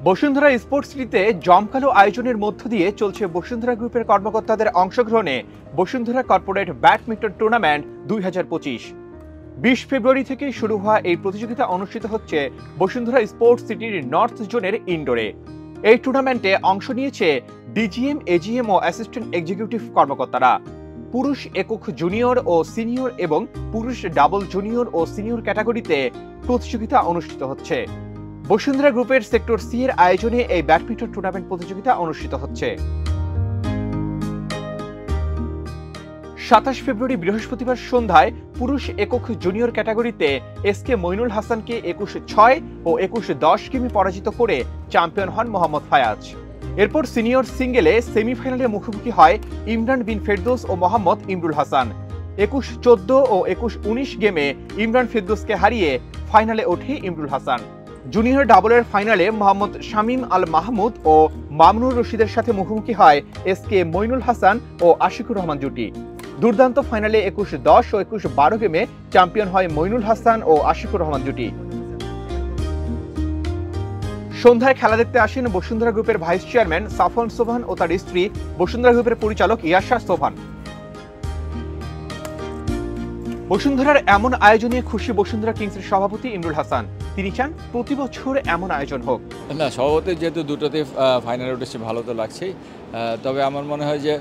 Bashundhara sports সিটিতে জমকালো আয়োজনের মধ্য দিয়ে চলছে বসুন্ধরা গ্রুপের কর্মকর্তাদের অংশগ্রহণে বসুন্ধরা কর্পোরেট ব্যাডমিন্টন টুর্নামেন্ট 2025। 20 ফেব্রুয়ারি থেকে শুরু হওয়া এই প্রতিযোগিতা অনুষ্ঠিত হচ্ছে বসুন্ধরা স্পোর্টস সিটির নর্থ জোনের ইনডোরে। এই টুর্নামেন্টে অংশ নিয়েছে ডিজিএম, এজিএম ও অ্যাসিস্ট্যান্ট এক্সিকিউটিভ কর্মকর্তারা। পুরুষ একক জুনিয়র ও সিনিয়র এবং পুরুষ ডাবল জুনিয়র ও সিনিয়র ক্যাটাগরিতে প্রতিযোগিতা অনুষ্ঠিত হচ্ছে। বসুন্ধরা গ্রুপের সেক্টর সি এর আয়োজনে এই ব্যাডমিন্টন টুর্নামেন্ট প্রতিযোগিতা অনুষ্ঠিত হচ্ছে। 27 ফেব্রুয়ারি বৃহস্পতিবার সন্ধ্যায় পুরুষ একক জুনিয়র ক্যাটাগরিতে এসকে মইনুল হাসানকে 21-6 ও 21-10 গেমে পরাজিত করে চ্যাম্পিয়ন হন মোহাম্মদ ফায়াজ। এরপর সিনিয়র সিঙ্গেলে সেমিফাইনালে মুখোমুখি হয় ইমরান বিন ফেরদৌস ও মোহাম্মদ ইমরুল হাসান। 21-14 ও 21-19 গেমে ইমরান ফেরদৌসকে হারিয়ে ফাইনালে ওঠে ইমরুল হাসান। জুনিয়র ডাবলের ফাইনালে মোহাম্মদ শামীম আল মাহমুদ ও মামুনুর রশিদের সাথে মুখোমুখি হয় এসকে মইনুল হাসান ও আশিকুর রহমান জুটি। দুর্দান্ত ফাইনালে 21-10 ও 21-12 গেমে চ্যাম্পিয়ন হয় মইনুল হাসান ও আশিকুর রহমান জুটি। সন্ধ্যায় খেলা দেখতে আসেন বসুন্ধরা গ্রুপের ভাইস চেয়ারম্যান সাফওয়ান সোবহান ও তার স্ত্রী বসুন্ধরা গ্রুপের পরিচালক ইয়াশা সোবহান। বসুন্ধরার এমন আয়োজনে খুশি বসুন্ধরা কিংসের সভাপতি ইমরুল হাসান। তিনি চান প্রতি বছর এমন আয়োজন হোক। না, সভাপতি যেহেতু দুটোতে ফাইনালে উঠেছে ভালো তো লাগছেই, তবে আমার মনে হয় যে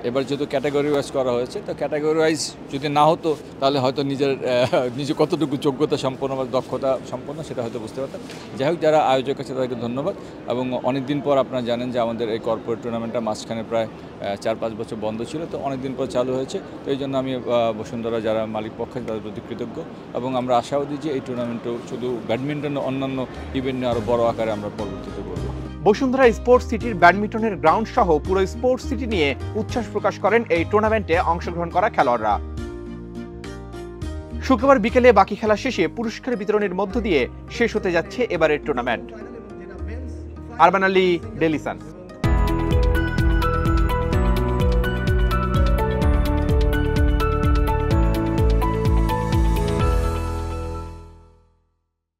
এবার যেহেতু ক্যাটাগরি ওয়াইজ করা হয়েছে, তো ক্যাটাগরি ওয়াইজ যদি না হতো তাহলে হয়তো নিজে কতটুকু যোগ্যতা সম্পন্ন বা দক্ষতা সম্পন্ন সেটা হয়তো বুঝতে পারতাম। যাই হোক, যারা আয়োজক আছে তাদেরকে ধন্যবাদ। এবং অনেক দিন পর আপনারা জানেন যে আমাদের এই কর্পোরেট টুর্নামেন্টটা মাঝখানে প্রায় 4-5 বছর বন্ধ ছিল, তো অনেক দিন পর চালু হয়েছে। তো এই জন্য আমি বসুন্ধরা যারা মালিক পক্ষে তাদের প্রতি কৃতজ্ঞ, এবং আমরা আশাবাদী যে এই টুর্নামেন্টও শুধু ব্যাডমিন্টন অন্যান্য ইভেন্ট নিয়ে আরও বড় আকারে আমরা পরবর্তীতে করব। বসুন্ধরা স্পোর্টস সিটির ব্যাডমিন্টনের গ্রাউন্ড সহ পুরো স্পোর্টস সিটি নিয়ে উচ্ছ্বাস প্রকাশ করেন এই টুর্নামেন্টে অংশগ্রহণ করা খেলোয়াড়রা। শুক্রবার বিকেলে বাকি খেলা শেষে পুরস্কার বিতরণের মধ্য দিয়ে শেষ হতে যাচ্ছে এবারের tournament. Arman Ali, Daily Sun.